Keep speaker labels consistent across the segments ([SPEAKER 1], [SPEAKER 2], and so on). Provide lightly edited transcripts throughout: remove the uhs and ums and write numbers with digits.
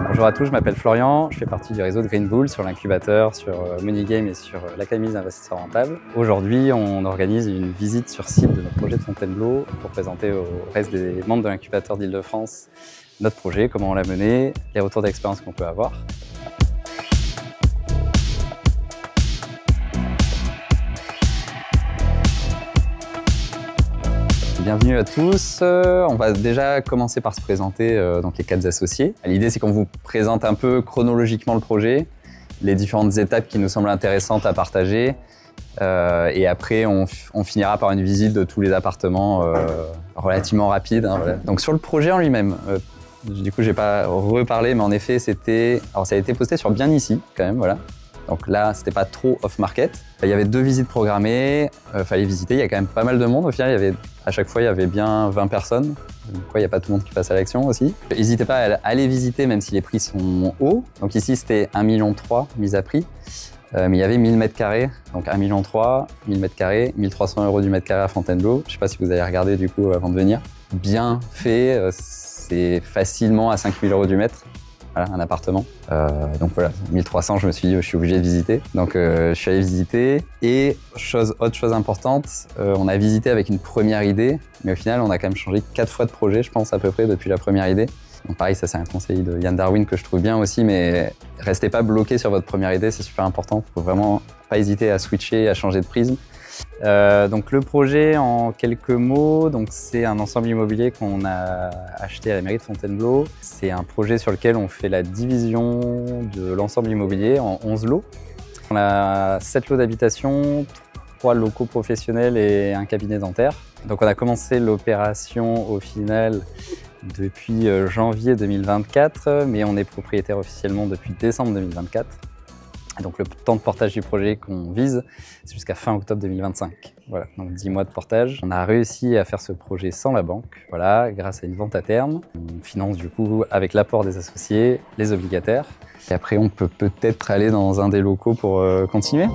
[SPEAKER 1] Bonjour à tous, je m'appelle Florian, je fais partie du réseau de Green Bull sur l'incubateur, sur Money-Game et sur l'Académie des investisseurs rentables. Aujourd'hui, on organise une visite sur site de notre projet de Fontainebleau pour présenter au reste des membres de l'incubateur d'Île-de-France notre projet, comment on l'a mené, les retours d'expérience qu'on peut avoir. Bienvenue à tous. On va déjà commencer par se présenter donc les 4 associés. L'idée, c'est qu'on vous présente un peu chronologiquement le projet, les différentes étapes qui nous semblent intéressantes à partager. Et après, on finira par une visite de tous les appartements relativement rapide. Hein, voilà. Donc sur le projet en lui-même, du coup, je n'ai pas reparlé, mais en effet, ça a été posté sur Bien Ici, quand même, voilà. Donc là, c'était pas trop off-market. Il y avait 2 visites programmées, fallait visiter. Il y a quand même pas mal de monde. Au final, à chaque fois, il y avait bien 20 personnes. Donc, il n'y a pas tout le monde qui passe à l'action aussi. N'hésitez pas à aller visiter, même si les prix sont hauts. Donc ici, c'était 1,3 million mis à prix. Mais il y avait 1000 m². Donc 1,3 million, 1000 m², 1 300 € du mètre carré à Fontainebleau. Je ne sais pas si vous avez regardé du coup avant de venir. Bien fait, c'est facilement à 5 000 € du mètre. Voilà, un appartement. Donc voilà, 1300, je me suis dit, je suis obligé de visiter. Donc je suis allé visiter. Et autre chose importante, on a visité avec une première idée, mais au final, on a quand même changé 4 fois de projet, je pense, à peu près, depuis la première idée. Donc pareil, ça c'est un conseil de Yann Darwin que je trouve bien aussi, mais restez pas bloqué sur votre première idée, c'est super important. Il faut vraiment pas hésiter à switcher, à changer de prisme. Donc le projet en quelques mots, c'est un ensemble immobilier qu'on a acheté à la mairie de Fontainebleau. C'est un projet sur lequel on fait la division de l'ensemble immobilier en 11 lots. On a 7 lots d'habitation, 3 locaux professionnels et un cabinet dentaire. Donc on a commencé l'opération au final depuis janvier 2024, mais on est propriétaire officiellement depuis décembre 2024. Donc le temps de portage du projet qu'on vise, c'est jusqu'à fin octobre 2025. Voilà, donc 10 mois de portage. On a réussi à faire ce projet sans la banque, voilà, grâce à une vente à terme. On finance du coup avec l'apport des associés, les obligataires. Et après, on peut peut-être aller dans un des locaux pour continuer.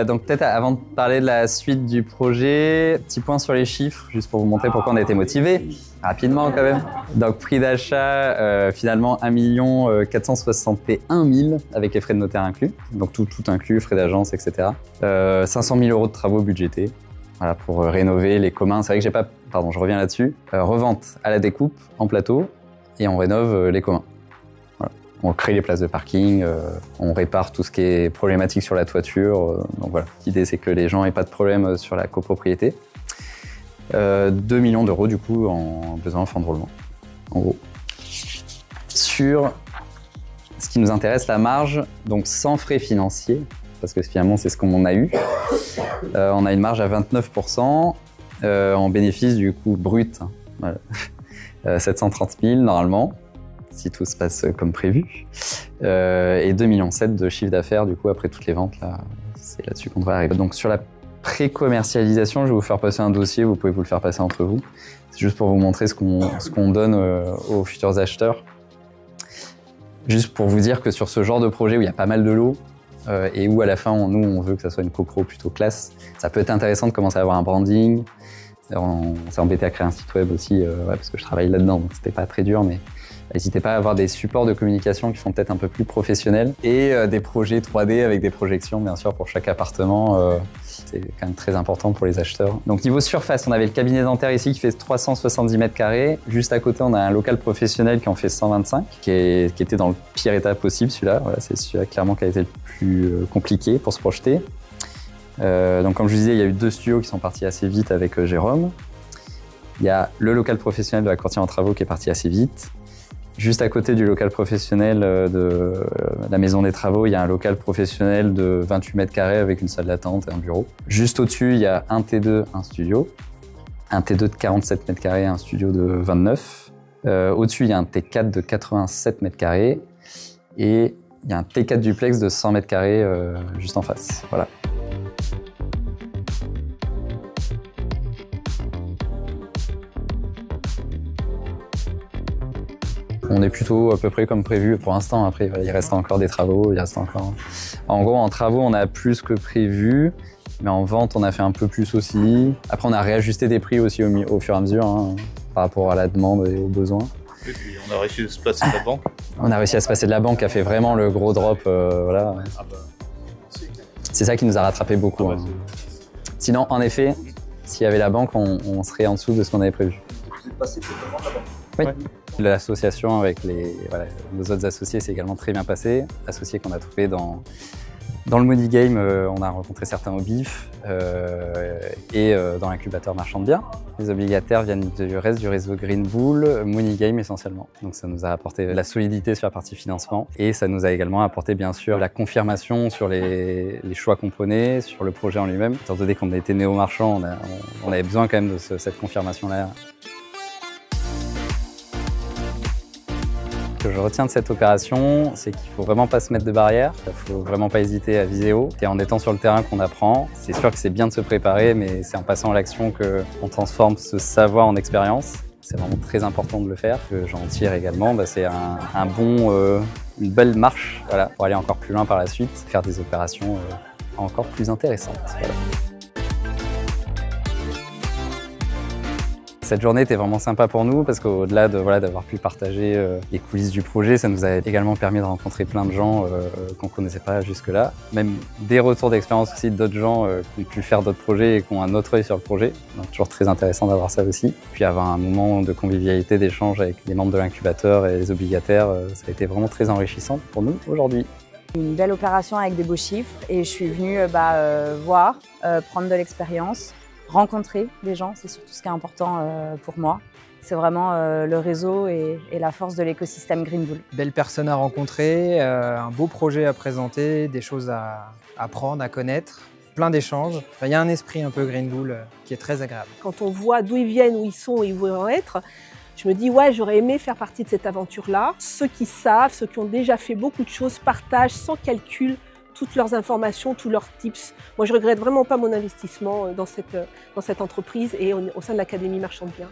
[SPEAKER 1] Donc peut-être avant de parler de la suite du projet, petit point sur les chiffres, juste pour vous montrer pourquoi on a été motivés, rapidement quand même. Donc prix d'achat, finalement 1 461 000 avec les frais de notaire inclus, donc tout inclus, frais d'agence, etc. 500 000 € de travaux budgétés, voilà, pour rénover les communs. C'est vrai que je reviens là-dessus. Revente à la découpe en plateau et on rénove les communs. On crée les places de parking, on répare tout ce qui est problématique sur la toiture. Donc voilà, l'idée c'est que les gens n'aient pas de problème sur la copropriété. 2 millions d'euros du coup en besoin en fonds de roulement, en gros. Sur ce qui nous intéresse, la marge, donc sans frais financiers, parce que finalement c'est ce qu'on a eu. On a une marge à 29%, en bénéfice du coup brut, hein, voilà. 730 000 normalement, si tout se passe comme prévu, et 2,7 millions de chiffre d'affaires du coup après toutes les ventes, là, c'est là-dessus qu'on devrait arriver. Donc sur la pré-commercialisation, je vais vous faire passer un dossier, vous pouvez vous le faire passer entre vous. C'est juste pour vous montrer ce qu'on donne aux futurs acheteurs. Juste pour vous dire que sur ce genre de projet où il y a pas mal de lots, et où à la fin, on veut que ça soit une copro plutôt classe, ça peut être intéressant de commencer à avoir un branding. On s'est embêté à créer un site web aussi, ouais, parce que je travaille là-dedans, donc c'était pas très dur, mais n'hésitez pas à avoir des supports de communication qui sont peut-être un peu plus professionnels et des projets 3D avec des projections, bien sûr, pour chaque appartement. C'est quand même très important pour les acheteurs. Donc niveau surface, on avait le cabinet dentaire ici qui fait 370 m². Juste à côté, on a un local professionnel qui en fait 125, qui était dans le pire état possible, celui-là. Voilà, c'est celui-là clairement qui a été le plus compliqué pour se projeter. Donc comme je vous disais, il y a eu 2 studios qui sont partis assez vite avec Jérôme. Il y a le local professionnel de la Courtière en Travaux qui est parti assez vite. Juste à côté du local professionnel de la Maison des Travaux, il y a un local professionnel de 28 m² avec une salle d'attente et un bureau. Juste au-dessus, il y a un T2, un studio. Un T2 de 47 m², un studio de 29. Au-dessus, il y a un T4 de 87 m². Et il y a un T4 duplex de 100 m² juste en face. Voilà. On est plutôt à peu près comme prévu pour l'instant. Après, il reste encore des travaux, il reste encore... En gros, en travaux, on a plus que prévu. Mais en vente, on a fait un peu plus aussi. Après, on a réajusté des prix aussi au fur et à mesure, hein, par rapport à la demande et aux besoins.
[SPEAKER 2] Et puis on a réussi à se passer de la banque.
[SPEAKER 1] On a réussi à se passer de la banque, qui a fait vraiment le gros drop. Voilà. C'est ça qui nous a rattrapé beaucoup. Hein. Sinon, en effet, s'il y avait la banque, on serait en dessous de ce qu'on avait prévu.
[SPEAKER 3] Vous êtes passé totalement de la banque.
[SPEAKER 1] Oui. L'association avec nos autres associés s'est également très bien passée. Associés qu'on a trouvés dans le Money Game, on a rencontré certains au BIF et dans l'incubateur marchand de biens. Les obligataires viennent du reste du réseau Green Bull, Money Game essentiellement. Donc ça nous a apporté la solidité sur la partie financement et ça nous a également apporté bien sûr la confirmation sur les choix qu'on prenait, sur le projet en lui-même. Étant donné qu'on était néo-marchand, on avait besoin quand même de cette confirmation-là. Ce que je retiens de cette opération, c'est qu'il ne faut vraiment pas se mettre de barrières, il ne faut vraiment pas hésiter à viser haut. Et en étant sur le terrain qu'on apprend, c'est sûr que c'est bien de se préparer, mais c'est en passant à l'action qu'on transforme ce savoir en expérience. C'est vraiment très important de le faire. Ce que j'en tire également, c'est une belle marche pour aller encore plus loin par la suite, faire des opérations encore plus intéressantes. Voilà. Cette journée était vraiment sympa pour nous parce qu'au-delà d'avoir pu partager les coulisses du projet, ça nous a également permis de rencontrer plein de gens qu'on ne connaissait pas jusque-là. Même des retours d'expérience aussi d'autres gens qui ont pu faire d'autres projets et qui ont un autre œil sur le projet. Donc toujours très intéressant d'avoir ça aussi. Puis avoir un moment de convivialité, d'échange avec les membres de l'incubateur et les obligataires, ça a été vraiment très enrichissant pour nous aujourd'hui.
[SPEAKER 4] Une belle opération avec des beaux chiffres et je suis venue voir, prendre de l'expérience. Rencontrer des gens, c'est surtout ce qui est important pour moi. C'est vraiment le réseau et la force de l'écosystème Green Bull.
[SPEAKER 5] Belle personne à rencontrer, un beau projet à présenter, des choses à apprendre, à connaître, plein d'échanges. Il y a un esprit un peu Green Bull qui est très agréable.
[SPEAKER 6] Quand on voit d'où ils viennent, où ils sont et où ils vont être, je me dis ouais, j'aurais aimé faire partie de cette aventure-là. Ceux qui savent, ceux qui ont déjà fait beaucoup de choses, partagent sans calcul toutes leurs informations, tous leurs tips. Moi, je regrette vraiment pas mon investissement dans cette entreprise et au sein de l'Académie Marchand de Biens.